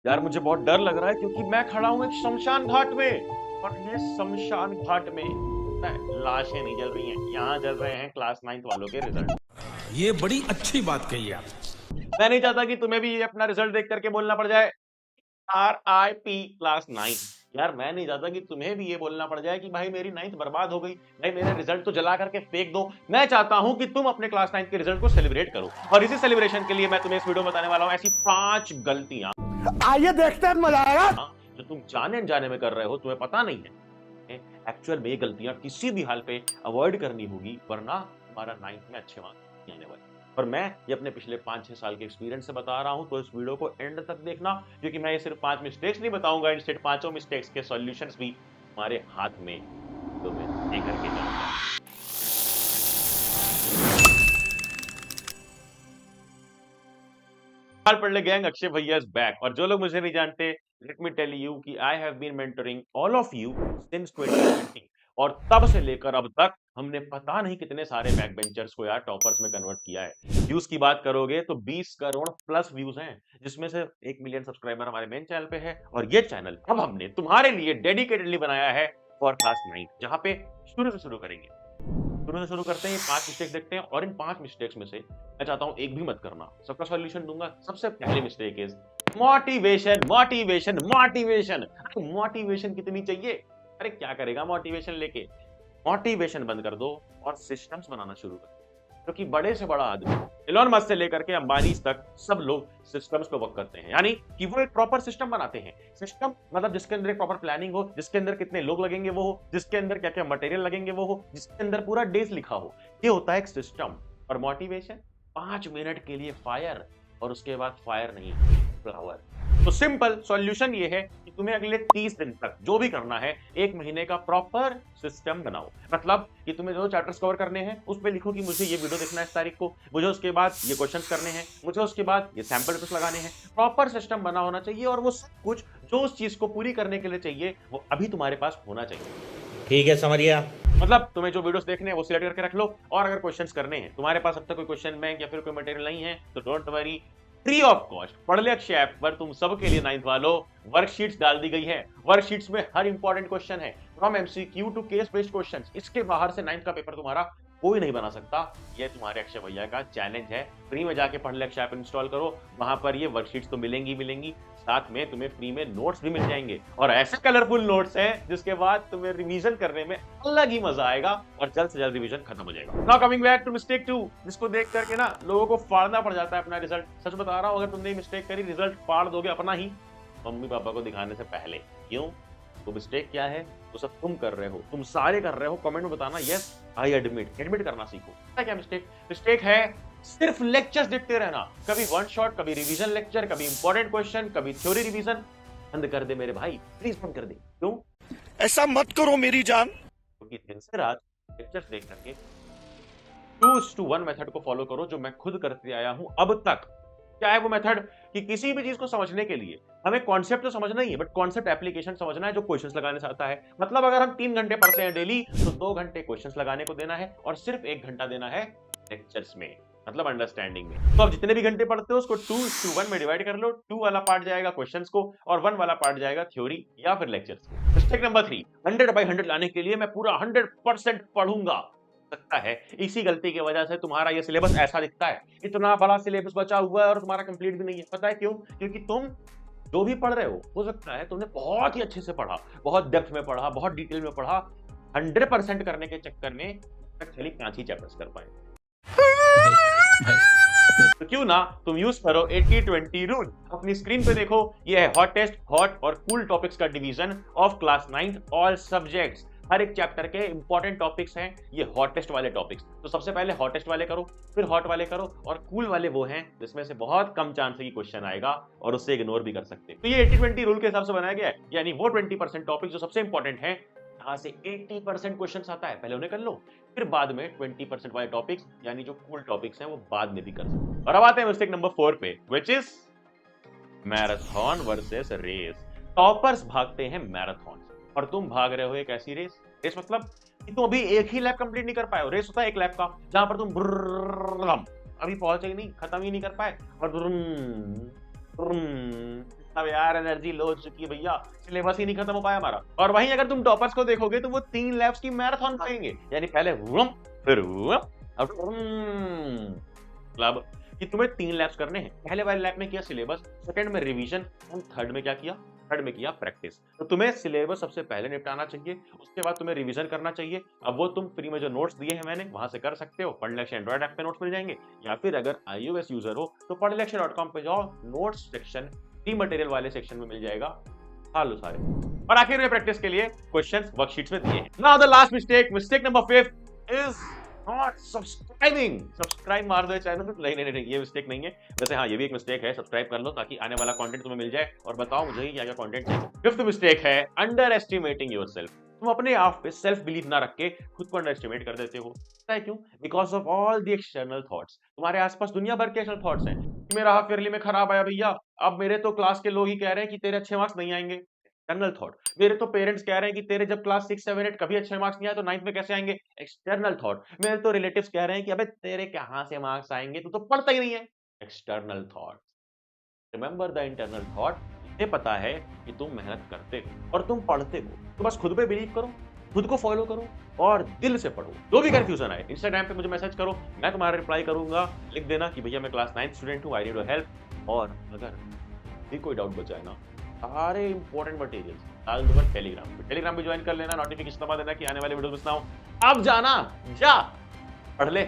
यार मुझे बहुत डर लग रहा है क्योंकि मैं खड़ा हूं एक शमशान घाट में और ये शमशान घाट में लाशें नहीं जल रही हैं, यहाँ जल रहे हैं क्लास 9th वालों के रिजल्ट। ये बड़ी अच्छी बात कही आप। मैं नहीं चाहता कि तुम्हें भी ये अपना रिजल्ट देख करके बोलना पड़ जाए RIP क्लास 9। यार मैं नहीं चाहता कि तुम्हें भी ये बोलना पड़ जाए कि भाई मेरी 9th बर्बाद हो गई, भाई मेरा रिजल्ट तो जला करके फेंक दो। मैं चाहता हूं कि तुम अपने क्लास 9th के रिजल्ट को सेलिब्रेट करो और इसी सेलिब्रेशन के लिए मैं तुम्हें इस वीडियो में बताने वाला हूं ऐसी 5 गलतियां, आइए देखते हैं, मजा आएगा, जो तुम जाने अनजाने में कर रहे हो, तुम्हें पता नहीं है। एक्चुअल में ये गलतियां किसी भी हाल पे अवॉइड करनी होगी, वरना तुम्हारा 9th में अच्छे मार्क्स नहीं आने वाले। और मैं ये अपने पिछले 5-6 साल के एक्सपीरियंस से बता रहा हूं, तो इस वीडियो को एंड तक देखना, क्योंकि मैं ये सिर्फ 5 मिस्टेक्स नहीं बताऊंगा, इंस्टेड 5 मिस्टेक्स के सॉल्यूशंस भी हमारे हाथ में तो मैं लेकर के जाऊंगा। पढ़ ले गैंग, अक्षय भैया इज बैक। और जो लोग मुझे नहीं जानते, लेट मी टेल यू कि I have been mentoring all of you since 2020 और तब से लेकर अब तक हमने पता नहीं कितने सारे बैक बेंचर्स को यार टॉपर्स में कन्वर्ट किया है। व्यूज की बात करोगे तो 20 करोड़ प्लस व्यूज हैं, जिसमें से 1 मिलियन सब्सक्राइबर हमारे मेन चैनल पे है। और ये चैनल अब हमने तुम्हारे लिए डेडिकेटेडली बनाया है फॉर क्लास 9, जहां पे शुरू से शुरू करेंगे। शुरू से शुरू करते हैं, 5 मिस्टेक देखते हैं और इन 5 मिस्टेक्स में से मैं चाहता हूं एक भी मत करना, सबका सॉल्यूशन दूंगा। सबसे पहली mistake is motivation. Motivation motivation motivation कितनी चाहिए? अरे क्या करेगा मोटिवेशन लेके? मोटिवेशन बंद कर दो और सिस्टम्स बनाना शुरू कर दो, क्योंकि बड़े से बड़ा आदमी एलोन मस्क से लेकर के अंबानी तक सब लोग सिस्टम्स को वर्क करते हैं, यानी कि वो एक प्रॉपर सिस्टम बनाते हैं। सिस्टम मतलब जिसके अंदर एक प्रॉपर प्लानिंग हो, जिसके अंदर कितने लोग लगेंगे वो हो, जिसके अंदर क्या क्या मटेरियल लगेंगे वो हो, जिसके अंदर पूरा डेज लिखा हो। ये होता है एक सिस्टम। और मोटिवेशन 5 मिनट के लिए फायर और उसके बाद फायर नहीं, फ्लावर। तो सिंपल सॉल्यूशन ये है कि तुम्हें अगले 30 दिन तक जो भी करना है, 1 महीने का प्रॉपर सिस्टम बनाओ। मतलब कि तुम्हें जो चैप्टर्स कवर करने हैं उस पे लिखो कि मुझे ये वीडियो देखना है इस तारीख को, मुझे उसके बाद ये क्वेश्चंस करने हैं, मुझे उसके बाद ये सैंपल पेपर्स लगाने हैं। प्रॉपर सिस्टम बना होना चाहिए और वो सब कुछ जो उस चीज को पूरी करने के लिए चाहिए वो अभी तुम्हारे पास होना चाहिए। ठीक है, समझ गया। मतलब तुम्हें जो वीडियोस देखने हैं वो सिलेक्ट करके रख लो, और अगर क्वेश्चंस करने हैं, तुम्हारे पास अब तक कोई क्वेश्चन बैंक या फिर कोई मटेरियल नहीं है, तो don't worry, free of cost पढ़ ले अक्षय ऐप पर तुम सबके लिए 9th वालों वर्कशीट्स डाल दी गई है। वर्कशीट्स में हर इंपॉर्टेंट क्वेश्चन है, from MCQ two case based questions. इसके बाहर से 9th का पेपर तुम्हारा कोई नहीं बना सकता। ये तुम्हारे अक्षय भैया का चैलेंज है। फ्री में जाके पढ़ ले अक्षय ऐप इंस्टॉल करो, वहां पर ये वर्कशीट्स तो मिलेंगी, साथ में तुम्हें फ्री में नोट्स भी मिल जाएंगे, और ऐसे कलरफुल नोट्स हैं जिसके बाद तुम्हें रिवीजन करने में अलग ही मजा आएगा और जल्द से जल्द रिवीजन खत्म हो जाएगा। Now coming back to mistake 2, जिसको देख करके ना लोगों को फाड़ना पड़ जाता है अपना रिजल्ट। सच बता रहा हूं, अगर तुमने मिस्टेक करी, रिजल्ट फाड़ दोगे अपना ही मम्मी पापा को दिखाने से पहले। क्यों? तो मिस्टेक क्या है? तो सब तुम कर रहे हो, तुम सारे कर रहे हो। कमेंट में बताना यस आई एडमिट करना सीखो। क्या मिस्टेक? मिस्टेक है सिर्फ लेक्चर्स देखते रहना, कभी वन शॉट, कभी रिवीजन लेक्चर, कभी इंपॉर्टेंट क्वेश्चन, कभी थ्योरी रिवीजन। बंद कर दे मेरे भाई, प्लीज बंद कर दे। क्यों? ऐसा मत करो मेरी जान। क्योंकि दिन से रात लेक्चर्स देख करके 2:1 मेथड को फॉलो करो, जो मैं खुद करते आया हूं अब तक। क्या है वो मेथड? कि किसी भी चीज को समझने के लिए हमें कॉन्सेप्ट तो समझना ही है, बट कॉन्सेप्ट एप्लीकेशन समझना है जो क्वेश्चंस लगाने से आता है। मतलब अगर हम 3 घंटे पढ़ते हैं डेली, तो 2 घंटे क्वेश्चंस लगाने को देना है और सिर्फ 1 घंटा देना है लेक्चर्स में, मतलब अंडरस्टैंडिंग में। तो अब जितने भी घंटे पढ़ते हो उसको 2:1 में डिवाइड कर लो। 2 वाला पार्ट जाएगा क्वेश्चंस को और 1 वाला पार्ट जाएगा थ्योरी या फिर लेक्चर्स को। मिस्टेक नंबर 3, 100/100 लाने के लिए मैं पूरा 100% पढ़ूंगा। सकता है इसी गलती की वजह से तुम्हारा ये सिलेबस ऐसा दिखता है, इतना बड़ा सिलेबस बचा हुआ है और तुम्हारा कंप्लीट भी नहीं है। पता है क्यों? क्योंकि तुम जो भी पढ़ रहे हो सकता है तुमने बहुत ही अच्छे से पढ़ा, बहुत डेप्थ में पढ़ा, बहुत डिटेल में पढ़ा, 100% करने के चक्कर में खाली 5 ही चैप्टर्स कर पाए। तो क्यों ना तुम यूज करो 80-20 रूल। अपनी स्क्रीन पे देखो, ये है हॉटेस्ट, हॉट और कूल टॉपिक्स का division of class 9 all subjects. हर एक चैप्टर के इंपॉर्टेंट टॉपिक्स हैं ये हॉटेस्ट वाले टॉपिक्स। तो सबसे पहले हॉटेस्ट वाले करो, फिर हॉट वाले करो, और कूल वाले वो हैं जिसमें से बहुत कम चांस है कि क्वेश्चन आएगा और उससे इग्नोर भी कर सकते हैं। तो ये 80-20 रूल के हिसाब से बनाया गया है, यानी वो 20% टॉपिक जो सबसे इंपॉर्टेंट है, यहाँ से 80% क्वेश्चन आता है, पहले उन्हें कर लो, फिर बाद में 20% वाले टॉपिक्स यानी जो कूल टॉपिक्स हैं वो बाद में भी कर सकते हैं। और अब आते हैं मिस्टेक नंबर 4 पे, which is marathon versus race. Toppers भागते हैं मैराथन और तुम भाग रहे हो एक ऐसी रेस मतलब कि तुम अभी एक ही लैप कंप्लीट नहीं कर पाए हो। रेस होता है एक लैप का, जहां पर तुम अभी पहुंचे ही नहीं, खत्म ही नहीं कर पाए और अब यार एनर्जी लो हो चुकी है भैया, सिलेबस ही नहीं खत्म हो पाया हमारा। और वहीं अगर तुम टॉपर्स को देखोगे तो वो 3 लैप्स की मैराथन करेंगे, यानी पहले वुम, फिर वुम, अब मतलब कि तुम्हें 3 लैप्स करने हैं। पहले वाले लैप में किया सिलेबस, सेकंड में रिवीजन, और थर्ड में क्या किया? थर्ड में किया प्रैक्टिस। तो तुम्हें सिलेबस सबसे पहले निपटाना चाहिए, उसके बाद तुम्हें रिवीजन करना चाहिए। अब वो तुम फ्री में जो नोट्स दिए हैं मैंने, वहां से कर सकते हो। पढ़लेक्चर एंड्रॉइड ऐप पे नोट्स मिल जाएंगे, या फिर अगर iOS यूजर हो तो पढ़लेक्चर.com पे जाओ, नोट्स सेक्शन फ्री मटेरियल वाले सेक्शन में मिल जाएगा, हाल लो सारे। और आखिर में प्रैक्टिस के लिए क्वेश्चंस वर्कशीट्स में दिए हैं। Now the last mistake number 5 is not subscribing. Subscribe मार दो चैनल। नहीं, ये मिस्टेक नहीं है। वैसे हाँ, ये भी एक मिस्टेक है। सब्सक्राइब कर लो ताकि आने वाला कंटेंट तुम्हें मिल जाए, और बताओ मुझे क्या क्या कंटेंट है। फिफ्थ मिस्टेक है अंडर एस्टिमेटिंग योरसेल्फ। तुम अपने आप पे सेल्फ बिलीव ना रख के खुद को अंडर एस्टिमेट कर देते हो। पता है क्यों? Because of all the external thoughts. तुम्हारे आसपास दुनिया भर के एक्सटर्नल थॉट्स हैं। मेरा हाफ ईयरली में खराब आया भैया, अब मेरे तो क्लास के लोग ही कह रहे हैं कि तेरे अच्छे मार्क्स नहीं आएंगे। External thought. मेरे तो पेरेंट्स कह रहे हैं कि तेरे जब क्लास 6, 7, 8 कभी अच्छे मार्क्स नहीं आए तो 9th में कैसे आएंगे? External thought. मेरे तो रिलेटिव्स कह रहे हैं कि अबे तेरे कहां से मार्क्स आएंगे, तू तो पढ़ता ही नहीं है। External thought. Remember the internal thought. इन्हें पता है कि तुम मेहनत करते हो और तुम पढ़ते हो, तो बस खुद पे बिलीव करो, खुद को फॉलो करो और दिल से पढ़ो। जो भी कंफ्यूजन आए इंस्टाग्राम पे मुझे मैसेज करो, मैं तुम्हारा रिप्लाई करूंगा। लिख देना कि भैया मैं क्लास 9th स्टूडेंट हूँ, आई नीड योर हेल्प। और अगर भी कोई डाउट बचा है ना, सारे इंपॉर्टेंट मटेरियल्स डाल दूंगा टेलीग्राम पे ज्वाइन कर लेना, नोटिफिकेशन दबा देना कि आने वाले वीडियो मिस ना हो। अब जाना, जा पढ़ ले।